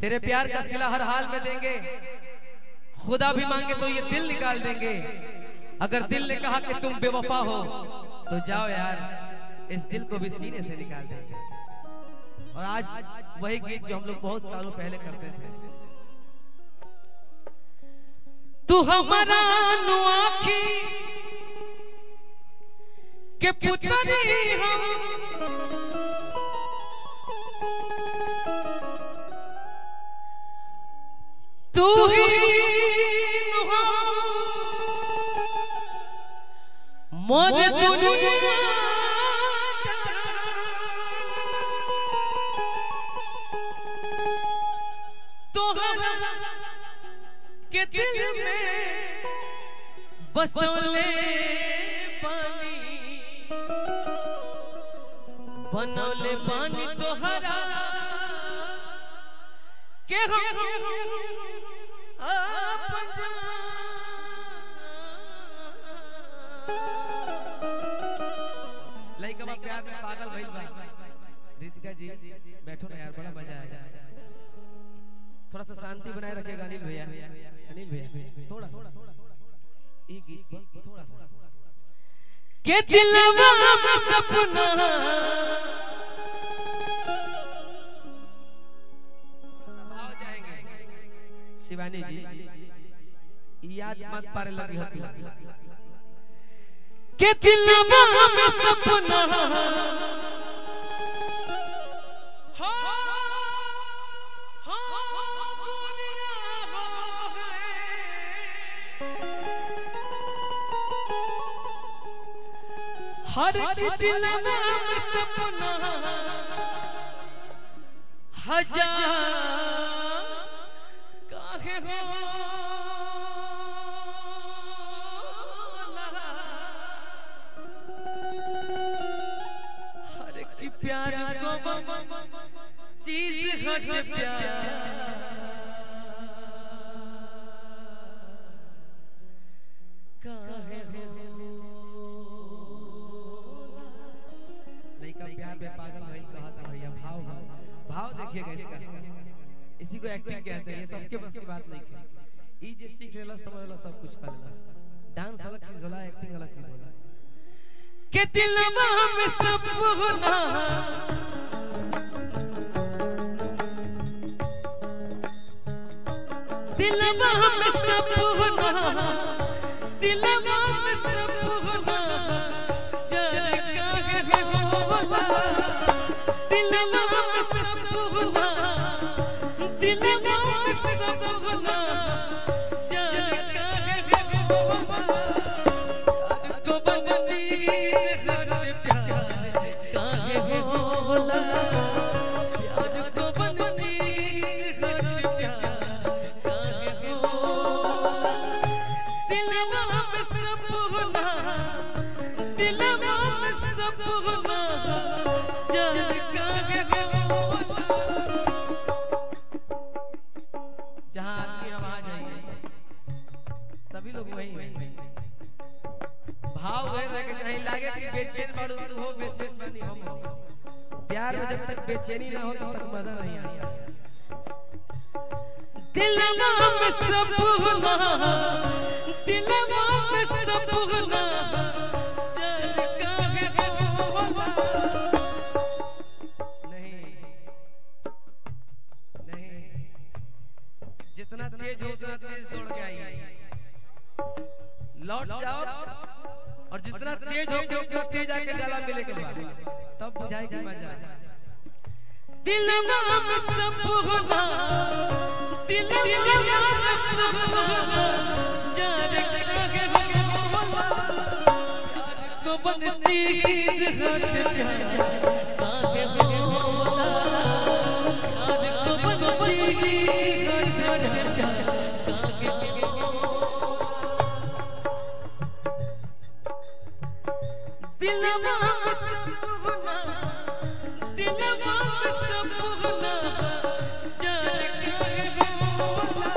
तेरे प्यार का सिला हर हाल में देंगे, खुदा भी मांगे तो ये दिल निकाल देंगे। अगर दिल ने कहा कि तुम बेवफा हो तो जाओ यार, इस दिल को भी सीने से निकाल देंगे। और आज वही गीत जो हम लोग बहुत सालों पहले करते थे। तू हमारा नुआखी के पुतरी हम, तू ही मोर दुनिया तोहरा के दिल में बसोले पानी, बनौले पानी तोहरा के हम प्यार में पागल भइल बा। रितिका जी बैठो ना यार, बड़ा मजा आएगा। थोड़ा सा शांति बनाए रखिएगा अनिल भैया। अनिल भैया थोड़ा ये गीत थोड़ा सा के दिलवा में सपना भाव जाएंगे। शिवानी जी याद मत पारे लगी होती के दिलवा में सपना हो गोरिया हो हर दिलवा में सपना हजार काहे हो प्यार को चीज हट प्यार काहे हो लड़का प्यार में पागल भइल कहा था भैया। भाव देखिएगा इसका, इसी को एक्टिंग कहते हैं। ये सबके बस की बात नहीं है। ई जे सीख लेला समझ लो सब कुछ कर लेला। डांस अलग चीज होला, एक्टिंग अलग चीज होला। के दिलवा में सपना दिलवा में सपना दिलवा में सपना चल काहे होला दिलवा में सपना दिलवा में सपना चल काहे होला को बनसी सभी लोग वही हैं। भाव गए रह के चाहे लागे कि बेचैन बाड़ू तू हो, बेचैन बनी हम हो। प्यार में जब तक बेचैनी ना हो तब तक मजा नहीं आता। दिलवा में सपना दिलवा में सपना चल काहे होला नहीं नहीं, जितना तेज हो उतना तेज दौड़ के आई, लौट जाओ और जितना तेज हो उतना तेज आके गला मिले के बाद तब बुझाए कि मजा। दिलवा में सपना दिलवा में सपना चल काहे होला को बनसी हट प्यार काहे होला को बनसी हट प्यार दिलवा में सपना दिलवा में सपना चल काहे होला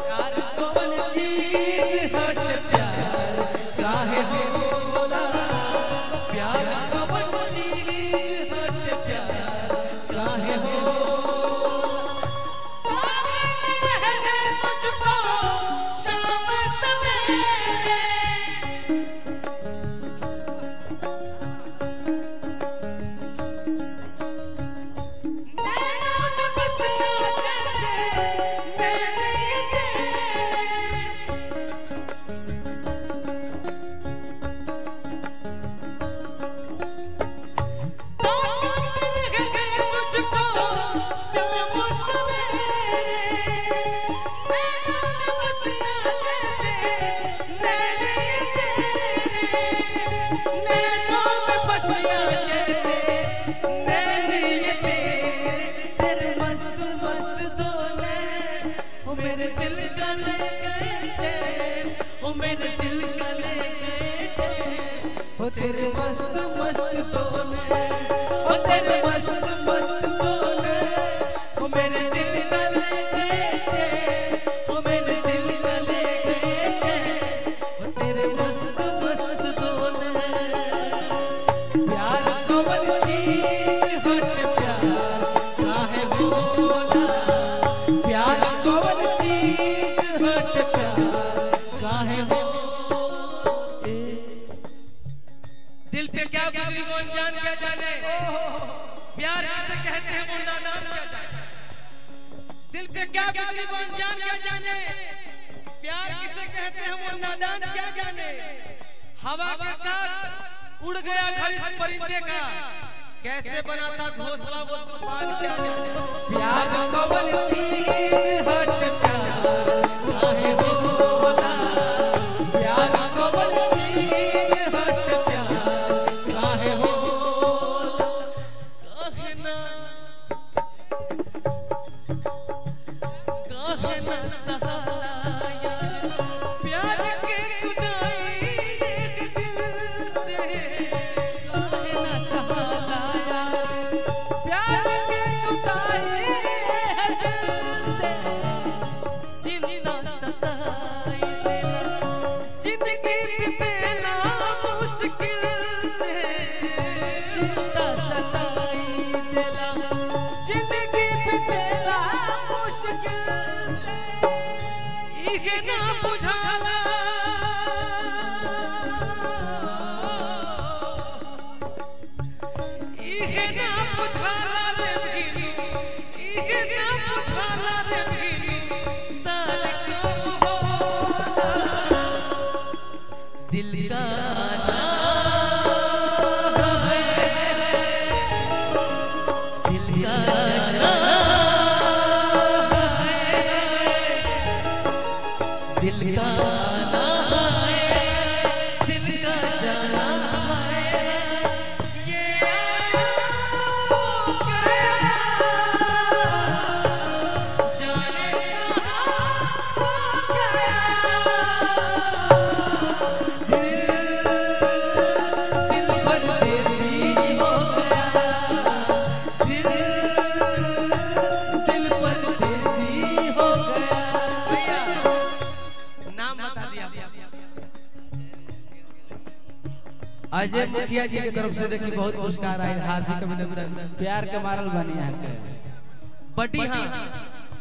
यार कौन चीज हट प्यार काहे होला प्यार कौन चीज हट प्यार काहे होला मेरे दिल का ले गए चैन, ओ मेरे दिल का ले गए चैन, ओ तेरे मस्त मस्त तोने, ओ तेरे मस्त मस्त तोने, ओ मेरे दिल का ले गए चैन, ओ मेरे दिल का ले गए चैन, ओ तेरे मस्त मस्त तोने। प्यार कौन चीज हट प्यार काहे होला, प्यार कौन चीज हट प्यार काहे हो। दिल पे क्या गुजरी वो अनजान क्या जाने, प्यार किसे कहते हैं वो नादान क्या जाने। दिल पे क्या गुजरी वो अनजान क्या जाने, प्यार किसे कहते हैं वो नादान क्या जाने। हवा के साथ उड़ गया घर इस परिंदे का, कैसे बनाता घोंसला वो तूफान क्या जाने। प्यार कौन चीज हट प्यार काहे होला, प्यार कौन चीज हट प्यार काहे होला। काहे ना सहाला यार प्यार के जुदाई एक दिल से, काहे ना सहाला यार प्यार के जुदाई एक दिल से। जिंदा सताई देना जिंदगी बितेना मुश्किल से, जिंदा सताई देना जिंदगी बितेना मुश्किल से। इहे ना बुझाला इहे ना बुझाला रे गिरी, इहे ना बुझाला रे गिरी साल कब होला। दिल का नाम है, दिल का जाम है, दिल का नाम है, दिल का जाम है। ये गया जाने कहाँ गया, दिल परदेसी हो गया, दिल परदेसी हो गया। भैया नाम बता दिया। अजय मुखिया जी की तरफ से देखिए बहुत पुरस्कार आए, हार्दिक अभिनंदन। प्यार के मारल बनी आके बटी हाँ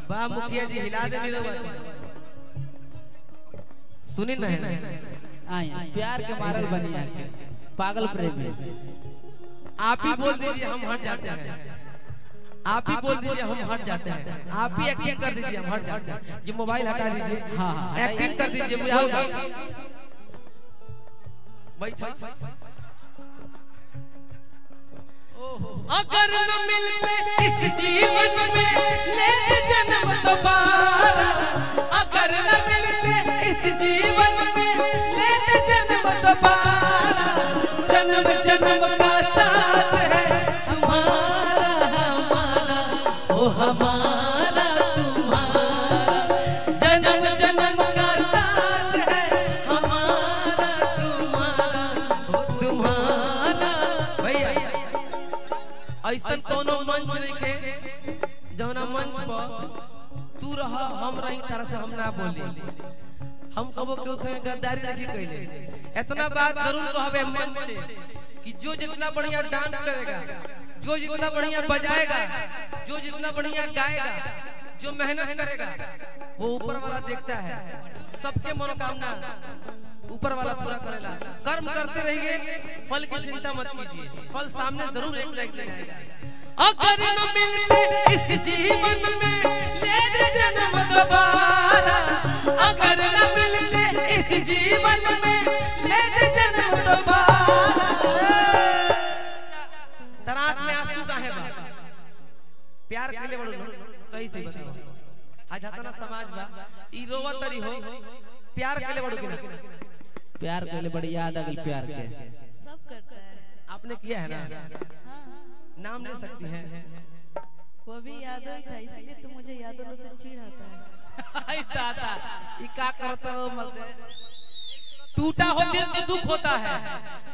बा मुखिया जी हिला दे नीलो सुनी ना है आई प्यार के मारल बनी आके पागल प्रेमी। आप ही बोल दीजिए हम हट जाते हैं, आप ही बोल दीजिए हम हट जाते हैं, आप ही एक्टिंग कर दीजिए हम हट जाते हैं। ये मोबाइल हटा दीजिए, हाँ, हाँ, एक्टिंग कर दीजिए मुझे आओ अगर न मिलते इस जीवन में लेते जन्म दोबारा, अगर न मिलते इस जीवन में लेते जन्म दोबारा। जन्म जन्म का साथ है तुम्हारा हमारा, ओ हमारा तुम्हारा। जन्म जन्म का साथ है हमारा तुम्हारा, ओ तुम्हारा। भैया ऐसा कोनो मंच नहीं के जौना मंच पर तू रहा हम रही तरह से हम ना बोली, हम कबो के उसमें गद्दारी नहीं कैले। इतना बात जरूर कहबे मंच से कि जो जितना बढ़िया डांस करेगा, जो जितना बढ़िया बजाएगा, जो जितना बढ़िया गाएगा, जो मेहनत करेगा वो ऊपर वाला देखता है। सबके मनोकामना ऊपर वाला पूरा करेला। कर्म करते रहिए, फल की चिंता मत कीजिए, फल सामने जरूर एक लाइक आएगा। अगर न मिलते इस जीवन में लेते जन्म दोबारा, अगर न मिलते इस जीवन में लेते जन्म दोबारा। तरात में आंसू काहे बा? प्यार के लिए बड़ो सही सही बताओ। आज हतना समाज बा ई रोवत तरी हो, प्यार के लिए बड़ो कि ना? प्यार के लिए बड़ी याद आ गई प्यार के। सब करता है। आपने किया है ना? हाँ। नाम ले सकती हैं? वो भी यादों ही था, इसीलिए तो मुझे यादों से चिढ़ आता है। ई का करता हो मर्दे। टूटा हो दिल तो दुख होता है,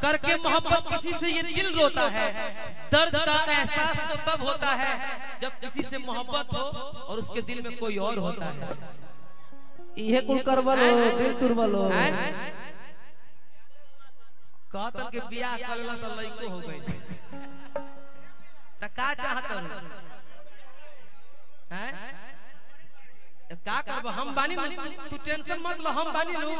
करके मोहब्बत किसी से ये दिल रोता है। दर्द का एहसास तो तब होता है जब किसी से मोहब्बत हो और उसके दिल में कोई और होता है। ये कुल करबल हो, दिल तुरबल हो। कहतन के बियाह करला से लइको हो गई त का चाहत हो हैं? का करब हम बानी न, तू टेंशन मत लो, हम बानी नु।